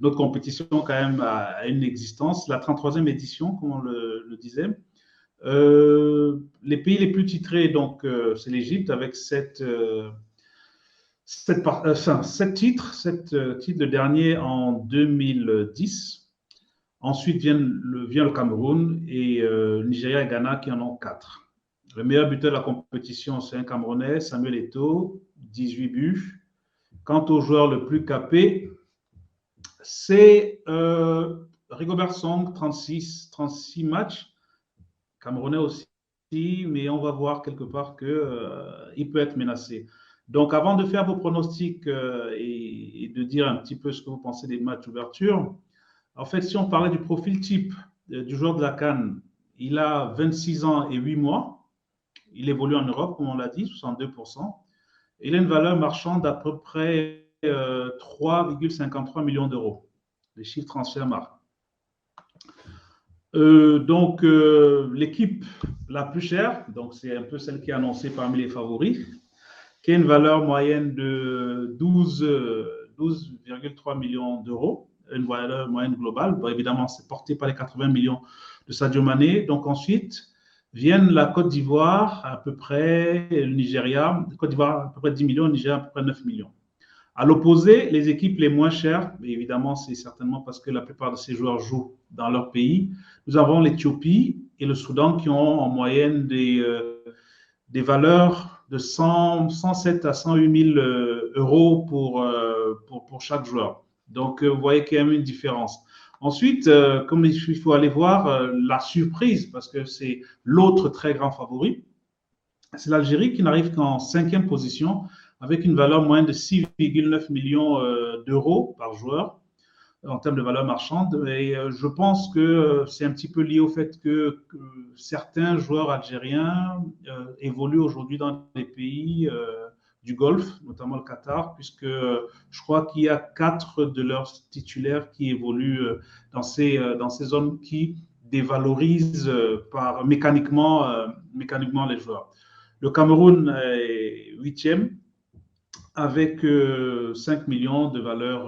notre compétition quand même a une existence. La 33e édition, comme on le disait. Les pays les plus titrés, donc, c'est l'Égypte avec 7 titres, le dernier en 2010. Ensuite vient le Cameroun et Nigeria et Ghana qui en ont 4. Le meilleur buteur de la compétition, c'est un Camerounais, Samuel Eto'o, 18 buts. Quant au joueur le plus capé, c'est Rigobert Song, 36 matchs. Camerounais aussi, mais on va voir quelque part qu'il peut être menacé. Donc, avant de faire vos pronostics et de dire un petit peu ce que vous pensez des matchs d'ouverture, en fait, si on parlait du profil type du joueur de la CAN, il a 26 ans et 8 mois. Il évolue en Europe, comme on l'a dit, 62%. Il a une valeur marchande d'à peu près 3,53 millions d'euros. Les chiffres transferts donc, l'équipe la plus chère, donc c'est un peu celle qui est annoncée parmi les favoris, qui a une valeur moyenne de 12,3 millions d'euros, une valeur moyenne globale. Bon, évidemment, c'est porté par les 80 millions de Sadio Mané. Donc, ensuite, viennent la Côte d'Ivoire, à peu près, le Nigeria, Côte d'Ivoire, à peu près 10 millions, le Nigeria, à peu près 9 millions. À l'opposé, les équipes les moins chères, évidemment, c'est certainement parce que la plupart de ces joueurs jouent dans leur pays. Nous avons l'Éthiopie et le Soudan qui ont en moyenne des valeurs de 107 à 108 000 euros pour chaque joueur. Donc, vous voyez qu'il y a une différence. Ensuite, comme il faut aller voir la surprise, parce que c'est l'autre très grand favori, c'est l'Algérie qui n'arrive qu'en 5e position avec une valeur moyenne de 6,9 millions d'euros par joueur en termes de valeur marchande. Et je pense que c'est un petit peu lié au fait que certains joueurs algériens évoluent aujourd'hui dans les pays du Golfe, notamment le Qatar, puisque je crois qu'il y a 4 de leurs titulaires qui évoluent dans ces zones qui dévalorisent mécaniquement les joueurs. Le Cameroun est 8e avec 5 millions de valeur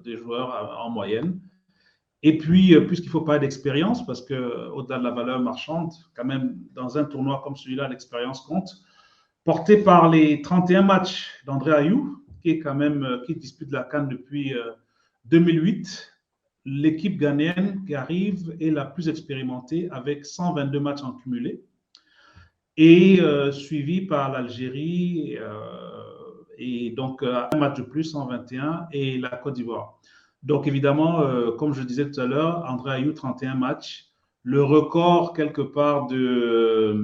des joueurs en moyenne. Et puis, puisqu'il ne faut pas d'expérience, parce qu'au-delà de la valeur marchande, quand même, dans un tournoi comme celui-là, l'expérience compte. Porté par les 31 matchs d'André Ayew, qui dispute la CAN depuis 2008, l'équipe ghanéenne qui arrive est la plus expérimentée avec 122 matchs en cumulé et suivi par l'Algérie et donc un match de plus, 121, et la Côte d'Ivoire. Donc évidemment, comme je disais tout à l'heure, André Ayew, 31 matchs, le record quelque part de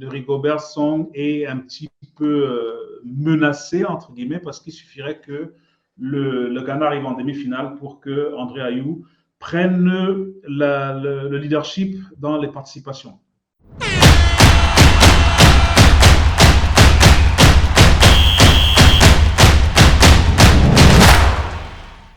Rigobert Song est un petit peu menacé, entre guillemets, parce qu'il suffirait que le Ghana arrive en demi-finale pour que André Ayew prenne le leadership dans les participations.